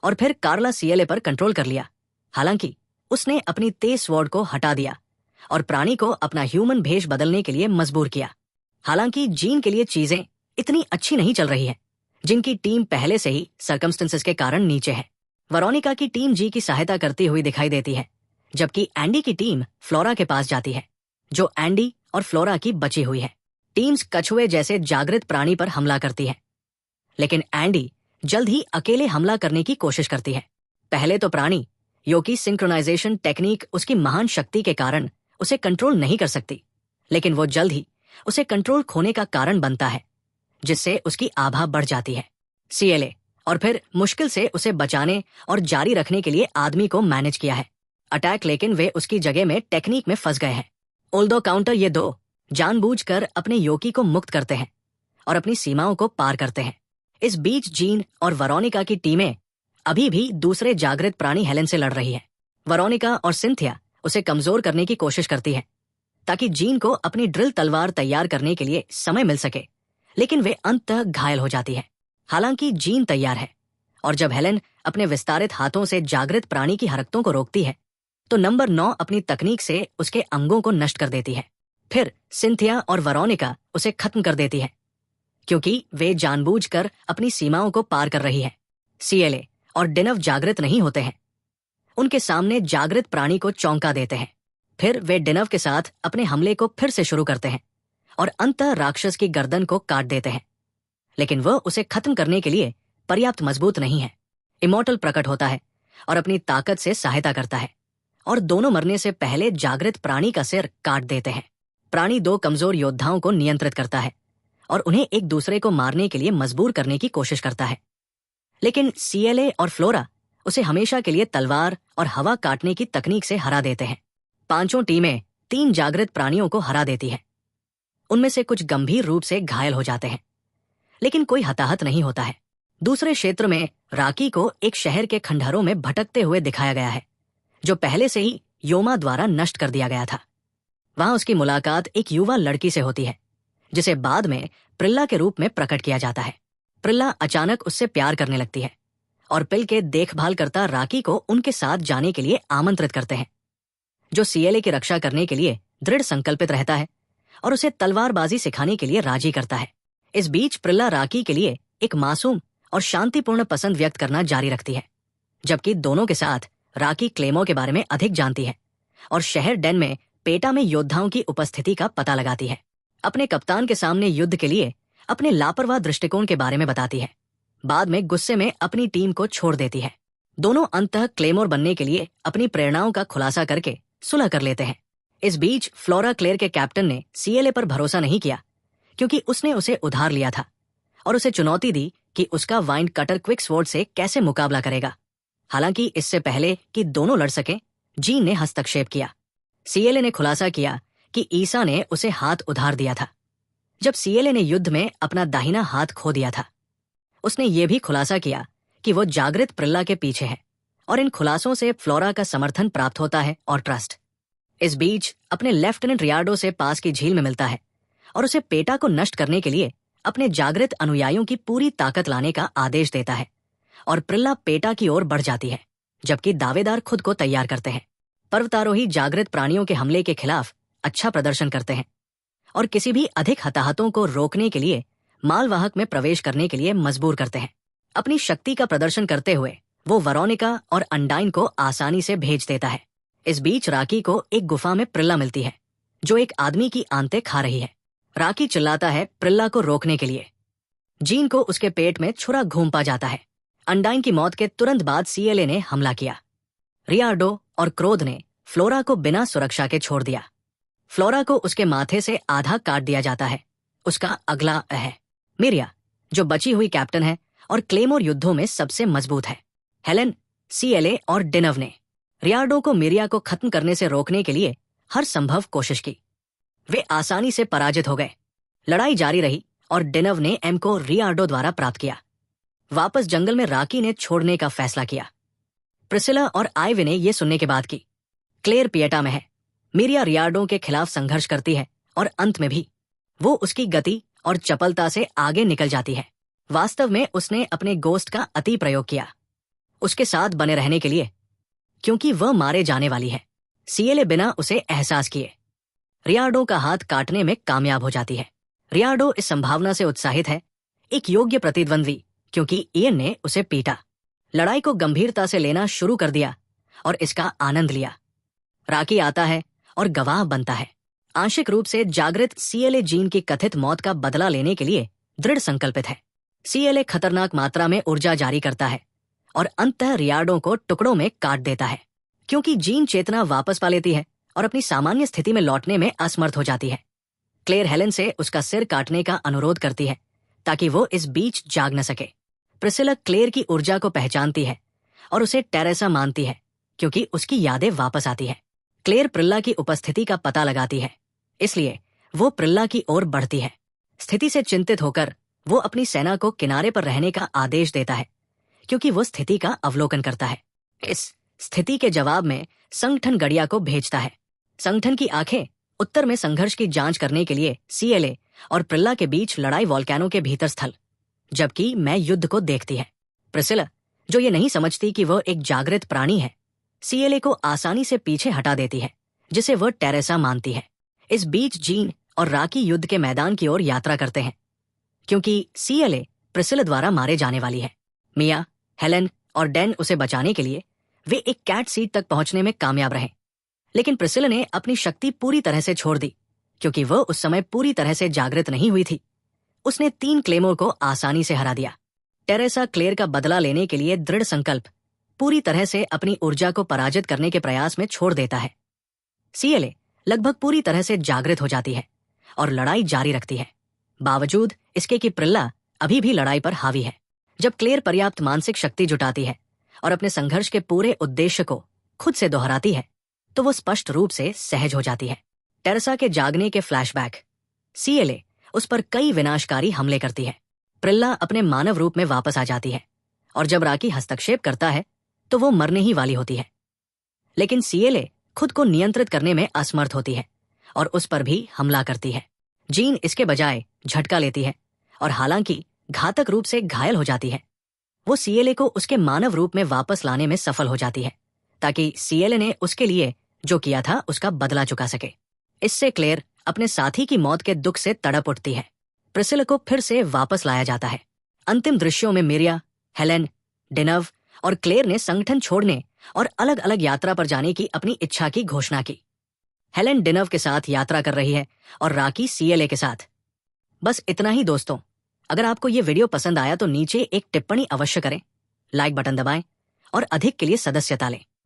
और फिर कार्ला सीएलए पर कंट्रोल कर लिया। हालांकि उसने अपनी तेज स्वॉर्ड को हटा दिया और प्राणी को अपना ह्यूमन भेष बदलने के लिए मजबूर किया। हालांकि जीन के लिए चीजें इतनी अच्छी नहीं चल रही है, जिनकी टीम पहले से ही सर्कमस्टेंसेस के कारण नीचे है। वेरोनिका की टीम जी की सहायता करती हुई दिखाई देती है, जबकि एंडी की टीम फ्लोरा के पास जाती है, जो एंडी और फ्लोरा की बची हुई है। टीम्स कछुए जैसे जागृत प्राणी पर हमला करती है, लेकिन एंडी जल्द ही अकेले हमला करने की कोशिश करती है। पहले तो प्राणी योकी सिंक्रोनाइजेशन टेक्निक उसकी महान शक्ति के कारण उसे कंट्रोल नहीं कर सकती, लेकिन वो जल्द ही उसे कंट्रोल खोने का कारण बनता है, जिससे उसकी आभा बढ़ जाती है। सीएलए और फिर मुश्किल से उसे बचाने और जारी रखने के लिए आदमी को मैनेज किया है अटैक, लेकिन वे उसकी जगह में टेक्निक में फंस गए हैं। ओल्डो काउंटर ये 2 जानबूझकर अपने योकी को मुक्त करते हैं और अपनी सीमाओं को पार करते हैं। इस बीच जीन और वेरोनिका की टीमें अभी भी दूसरे जागृत प्राणी हेलेन से लड़ रही है। वेरोनिका और सिंथिया उसे कमजोर करने की कोशिश करती है ताकि जीन को अपनी ड्रिल तलवार तैयार करने के लिए समय मिल सके, लेकिन वे अंततः घायल हो जाती है। हालांकि जीन तैयार है और जब हेलेन अपने विस्तारित हाथों से जागृत प्राणी की हरकतों को रोकती है तो नंबर 9 अपनी तकनीक से उसके अंगों को नष्ट कर देती है। फिर सिंथिया और वेरोनिका उसे खत्म कर देती है क्योंकि वे जानबूझकर अपनी सीमाओं को पार कर रही है। सीएलए और डेनव जागृत नहीं होते हैं, उनके सामने जागृत प्राणी को चौंका देते हैं। फिर वे डेनव के साथ अपने हमले को फिर से शुरू करते हैं और अंततः राक्षस की गर्दन को काट देते हैं, लेकिन वह उसे खत्म करने के लिए पर्याप्त मजबूत नहीं है। इमोर्टल प्रकट होता है और अपनी ताकत से सहायता करता है और दोनों मरने से पहले जागृत प्राणी का सिर काट देते हैं। प्राणी 2 कमजोर योद्धाओं को नियंत्रित करता है और उन्हें एक दूसरे को मारने के लिए मजबूर करने की कोशिश करता है, लेकिन सीएलए और फ्लोरा उसे हमेशा के लिए तलवार और हवा काटने की तकनीक से हरा देते हैं। 5 टीमें 3 जागृत प्राणियों को हरा देती हैं। उनमें से कुछ गंभीर रूप से घायल हो जाते हैं, लेकिन कोई हताहत नहीं होता है। दूसरे क्षेत्र में राकी को एक शहर के खंडहरों में भटकते हुए दिखाया गया है, जो पहले से ही योमा द्वारा नष्ट कर दिया गया था। वहां उसकी मुलाकात एक युवा लड़की से होती है, जिसे बाद में प्रिल्ला के रूप में प्रकट किया जाता है। प्रिल्ला अचानक उससे प्यार करने लगती है और पिल के देखभाल करता राकी को उनके साथ जाने के लिए आमंत्रित करते हैं, जो सीएलए की रक्षा करने के लिए दृढ़ संकल्पित रहता है और उसे तलवारबाजी सिखाने के लिए राजी करता है। इस बीच प्रिल्ला राकी के लिए एक मासूम और शांतिपूर्ण पसंद व्यक्त करना जारी रखती है, जबकि दोनों के साथ राकी क्लेमो के बारे में अधिक जानती है और शहर डेन में पेटा में योद्धाओं की उपस्थिति का पता लगाती है। अपने कप्तान के सामने युद्ध के लिए अपने लापरवाह दृष्टिकोण के बारे में बताती है। बाद में गुस्से में अपनी टीम को छोड़ देती है। दोनों अंततः क्लेमोर बनने के लिए अपनी प्रेरणाओं का खुलासा करके सुलह कर लेते हैं। इस बीच फ्लोरा क्लेयर के कैप्टन ने सीएलए पर भरोसा नहीं किया क्योंकि उसने उसे उधार लिया था और उसे चुनौती दी कि उसका वाइंड कटर क्विकसवॉर्ड से कैसे मुकाबला करेगा। हालांकि इससे पहले कि दोनों लड़ सके, जीन ने हस्तक्षेप किया। सीएलए ने खुलासा किया कि ईसा ने उसे हाथ उधार दिया था जब सीएलए ने युद्ध में अपना दाहिना हाथ खो दिया था। उसने ये भी खुलासा किया कि वो जागृत प्रिल्ला के पीछे है और इन खुलासों से फ्लोरा का समर्थन प्राप्त होता है और ट्रस्ट। इस बीच अपने लेफ्टिनेंट रियार्डो से पास की झील में मिलता है और उसे पेटा को नष्ट करने के लिए अपने जागृत अनुयायियों की पूरी ताकत लाने का आदेश देता है और प्रिल्ला पेटा की ओर बढ़ जाती है, जबकि दावेदार खुद को तैयार करते हैं। पर्वतारोही जागृत प्राणियों के हमले के खिलाफ अच्छा प्रदर्शन करते हैं और किसी भी अधिक हताहतों को रोकने के लिए मालवाहक में प्रवेश करने के लिए मजबूर करते हैं। अपनी शक्ति का प्रदर्शन करते हुए वो वरोनिका और अंडाइन को आसानी से भेज देता है। इस बीच राकी को एक गुफा में प्रिल्ला मिलती है, जो एक आदमी की आंतें खा रही है। राकी चिल्लाता है प्रिल्ला को रोकने के लिए। जीन को उसके पेट में छुरा घूम पा जाता है। अंडाइन की मौत के तुरंत बाद सीएलए ने हमला किया। रियार्डो और क्रोध ने फ्लोरा को बिना सुरक्षा के छोड़ दिया। फ्लोरा को उसके माथे से आधा काट दिया जाता है। उसका अगला है मिरिया, जो बची हुई कैप्टन है और क्लेमोर युद्धों में सबसे मजबूत है। हेलेन, सीएलए और डिनव ने रियार्डो को मिरिया को खत्म करने से रोकने के लिए हर संभव कोशिश की। वे आसानी से पराजित हो गए। लड़ाई जारी रही और डिनव ने एम को रियार्डो द्वारा प्राप्त किया। वापस जंगल में राकी ने छोड़ने का फैसला किया। प्रिसिला और आइवे ने यह सुनने के बाद की क्लेर पिएटा में है। मिरिया रियार्डो के खिलाफ संघर्ष करती है और अंत में भी वो उसकी गति और चपलता से आगे निकल जाती है। वास्तव में उसने अपने गोस्ट का अति प्रयोग किया उसके साथ बने रहने के लिए, क्योंकि वह मारे जाने वाली है। सीएलए बिना उसे एहसास किए रियार्डो का हाथ काटने में कामयाब हो जाती है। रियार्डो इस संभावना से उत्साहित है, एक योग्य प्रतिद्वंद्वी, क्योंकि इयन ने उसे पीटा। लड़ाई को गंभीरता से लेना शुरू कर दिया और इसका आनंद लिया। राकी आता है और गवाह बनता है। आंशिक रूप से जागृत सीएलए जीन की कथित मौत का बदला लेने के लिए दृढ़ संकल्पित है। सीएलए खतरनाक मात्रा में ऊर्जा जारी करता है और अंततः रियार्डो को टुकड़ों में काट देता है। क्योंकि जीन चेतना वापस पा लेती है और अपनी सामान्य स्थिति में लौटने में असमर्थ हो जाती है, क्लेर हेलेन से उसका सिर काटने का अनुरोध करती है ताकि वो इस बीच जाग न सके। प्रिसिला क्लेर की ऊर्जा को पहचानती है और उसे टेरेसा मानती है, क्योंकि उसकी यादें वापस आती है। क्लेर प्रिल्ला की उपस्थिति का पता लगाती है, इसलिए वो प्रिल्ला की ओर बढ़ती है। स्थिति से चिंतित होकर वो अपनी सेना को किनारे पर रहने का आदेश देता है, क्योंकि वो स्थिति का अवलोकन करता है। इस स्थिति के जवाब में संगठन गड़िया को भेजता है। संगठन की आंखें उत्तर में संघर्ष की जांच करने के लिए सीएलए और प्रिल्ला के बीच लड़ाई वॉल्केनो के भीतर स्थल, जबकि मैं युद्ध को देखती है। प्रिसिला, जो ये नहीं समझती कि वह एक जागृत प्राणी है, सीएलए को आसानी से पीछे हटा देती है, जिसे वह टेरेसा मानती है। इस बीच जीन और राकी युद्ध के मैदान की ओर यात्रा करते हैं, क्योंकि सीएलए प्रिसिला द्वारा मारे जाने वाली है। मिया, हेलेन और डैन उसे बचाने के लिए वे एक कैट सीट तक पहुंचने में कामयाब रहे, लेकिन प्रिसिला ने अपनी शक्ति पूरी तरह से छोड़ दी, क्योंकि वह उस समय पूरी तरह से जागृत नहीं हुई थी। उसने 3 क्लेमोर को आसानी से हरा दिया। टेरेसा क्लेर का बदला लेने के लिए दृढ़ संकल्प पूरी तरह से अपनी ऊर्जा को पराजित करने के प्रयास में छोड़ देता है। सीएलए लगभग पूरी तरह से जागृत हो जाती है और लड़ाई जारी रखती है, बावजूद इसके कि प्रिल्ला अभी भी लड़ाई पर हावी है। जब क्लेर पर्याप्त मानसिक शक्ति जुटाती है और अपने संघर्ष के पूरे उद्देश्य को खुद से दोहराती है, तो वो स्पष्ट रूप से सहज हो जाती है। टेरेसा के जागने के फ्लैशबैक, सीएलए उस पर कई विनाशकारी हमले करती है। प्रिल्ला अपने मानव रूप में वापस आ जाती है और जब राकी हस्तक्षेप करता है तो वो मरने ही वाली होती है, लेकिन सीएलए खुद को नियंत्रित करने में असमर्थ होती है और उस पर भी हमला करती है। जीन इसके बजाय झटका लेती है और हालांकि घातक रूप से घायल हो जाती है, वो सीएलए को उसके मानव रूप में वापस लाने में सफल हो जाती है, ताकि सीएलए ने उसके लिए जो किया था उसका बदला चुका सके। इससे क्लेर अपने साथी की मौत के दुख से तड़प उठती है। प्रिसिला को फिर से वापस लाया जाता है। अंतिम दृश्यों में मिरिया, हेलेन, डिनव और क्लेर ने संगठन छोड़ने और अलग अलग यात्रा पर जाने की अपनी इच्छा की घोषणा की। हेलेन डिनव के साथ यात्रा कर रही है और राकी सीएलए के साथ। बस इतना ही दोस्तों। अगर आपको ये वीडियो पसंद आया तो नीचे एक टिप्पणी अवश्य करें, लाइक बटन दबाएं और अधिक के लिए सदस्यता लें।